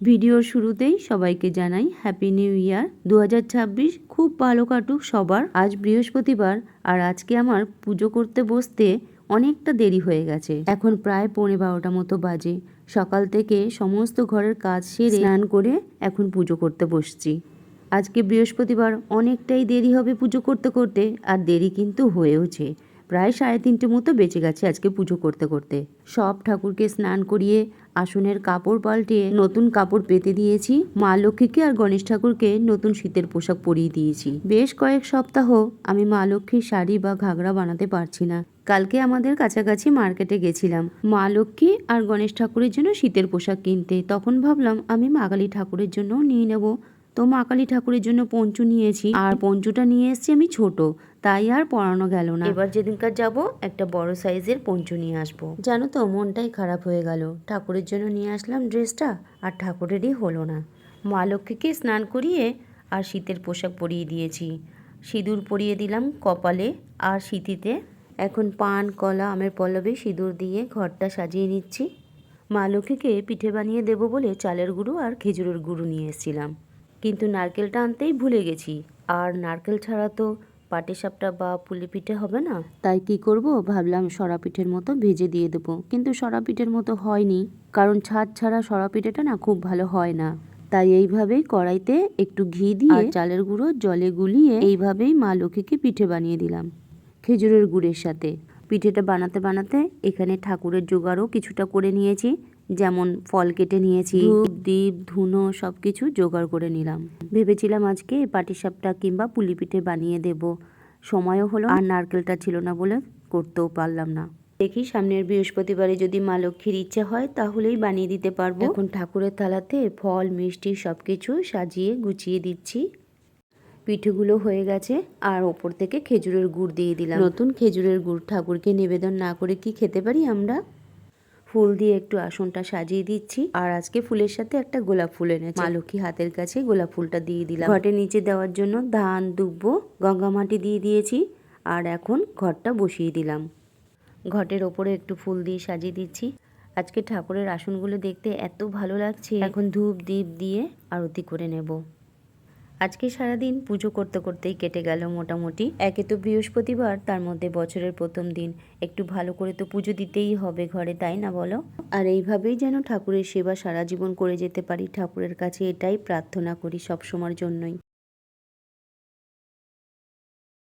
ভিডিওর শুরুতেই সবাইকে জানাই হ্যাপি নিউ ইয়ার। 2026 খুব ভালো কাটুক সবার। আজ বৃহস্পতিবার আর আজকে আমার পুজো করতে বসতে অনেকটা দেরি হয়ে গেছে। এখন প্রায় 12:15 মতো বাজে। সকাল থেকে সমস্ত ঘরের কাজ সেরে স্নান করে এখন পুজো করতে বসছি। আজকে বৃহস্পতিবার, অনেকটাই দেরি হবে পুজো করতে করতে, আর দেরি কিন্তু হয়েওছে। প্রায় 3:30 মতো বেঁচে গেছে আজকে পুজো করতে করতে। সব ঠাকুরকে স্নান করিয়ে আসনের কাপড় পাল্টিয়ে নতুন কাপড় পেতে দিয়েছি। মা লক্ষ্মীকে আর গণেশ ঠাকুরকে নতুন শীতের পোশাক পরিয়ে দিয়েছি। বেশ কয়েক সপ্তাহ আমি মা লক্ষ্মীর শাড়ি বা ঘাগরা বানাতে পারছি না। কালকে আমাদের কাছাকাছি মার্কেটে গেছিলাম মা লক্ষ্মী আর গণেশ ঠাকুরের জন্য শীতের পোশাক কিনতে। তখন ভাবলাম আমি মা কালী ঠাকুরের জন্যও নিয়ে নেব। তো মা কালী ঠাকুরের জন্য পঞ্চু নিয়েছি, আর পঞ্চুটা নিয়ে এসেছি আমি ছোট, তাই আর পরানো গেল না। এবার যেদিনকার যাব একটা বড় সাইজের পঞ্চু নিয়ে আসবো। জানো তো, মনটাই খারাপ হয়ে গেল। ঠাকুরের জন্য নিয়ে আসলাম ড্রেসটা, আর ঠাকুরেরই হলো না। মা লক্ষ্মীকে স্নান করিয়ে আর শীতের পোশাক পরিয়ে দিয়েছি। সিঁদুর পরিয়ে দিলাম কপালে আর সিঁথিতে। এখন পান, কলা, আমের পল্লবে সিঁদুর দিয়ে ঘরটা সাজিয়ে নিচ্ছি। মা লক্ষ্মীকে পিঠে বানিয়ে দেবো বলে চালের গুঁড়ো আর খেজুরের গুঁড়ো নিয়ে এসেছিলাম, কিন্তু নারকেলটা আনতেই ভুলে গেছি। আর নারকেল ছাড়া তো পাটিসাপটা বা পুলি পিঠে হবে না। তাই কি করব, ভাবলাম সরা পিঠের মতো ভেজে দিয়ে দেবো, কিন্তু সরা পিঠের মতো হয়নি, কারণ ছাদ ছাড়া সরা পিঠেটা না খুব ভালো হয় না। তাই এইভাবেই কড়াইতে একটু ঘি দিয়ে চালের গুঁড়ো জলে গুলিয়ে এইভাবেই মা লক্ষ্মীকে পিঠে বানিয়ে দিলাম খেজুরের গুড়ের সাথে। পিঠেটা বানাতে বানাতে এখানে ঠাকুরের জোগাড়ও কিছুটা করে নিয়েছি। যেমন ফল কেটে নিয়েছি, ধূপ, দীপ, ধুনো সবকিছু জোগাড় করে নিলাম। ভেবেছিলাম আজকে পাটিসাপটা কিংবা পুলি পিঠে বানিয়ে দেব, সময়ও হলো আর নারকেলটা ছিল না বলে করতেও পারলাম না। দেখি সামনের বৃহস্পতিবারে যদি মা লক্ষ্মীর ইচ্ছে হয় তাহলেই বানিয়ে দিতে পারবো। এখন ঠাকুরের থালাতে ফল, মিষ্টি সবকিছু সাজিয়ে গুছিয়ে দিচ্ছি। পিঠেগুলো হয়ে গেছে, আর ওপর থেকে খেজুরের গুড় দিয়ে দিলাম। নতুন খেজুরের গুড় ঠাকুরকে নিবেদন না করে কি খেতে পারি আমরা? ফুল দিয়ে একটু আসনটা সাজিয়ে দিচ্ছি। আর আজকে ফুলের সাথে একটা গোলাপ ফুল এনেছি। মা লক্ষ্মী হাতের কাছে গোলাপ ফুলটা দিয়ে দিলাম। ঘটের নিচে দেওয়ার জন্য ধান, দুব্বো, গঙ্গা মাটি দিয়ে দিয়েছি। আর এখন ঘরটা বসিয়ে দিলাম। ঘটের ওপরে একটু ফুল দিয়ে সাজিয়ে দিচ্ছি। আজকে ঠাকুরের আসনগুলো দেখতে এত ভালো লাগছে। এখন ধূপ দীপ দিয়ে আরতি করে নেব। আজকে সারাদিন পুজো করতে করতেই কেটে গেল মোটামুটি। একে তো বৃহস্পতিবার, তার মধ্যে বছরের প্রথম দিন, একটু ভালো করে তো পুজো দিতেই হবে ঘরে, তাই না বলো? আর এইভাবেই যেন ঠাকুরের সেবা সারা জীবন করে যেতে পারি, ঠাকুরের কাছে এটাই প্রার্থনা করি সব সময়ের জন্যই।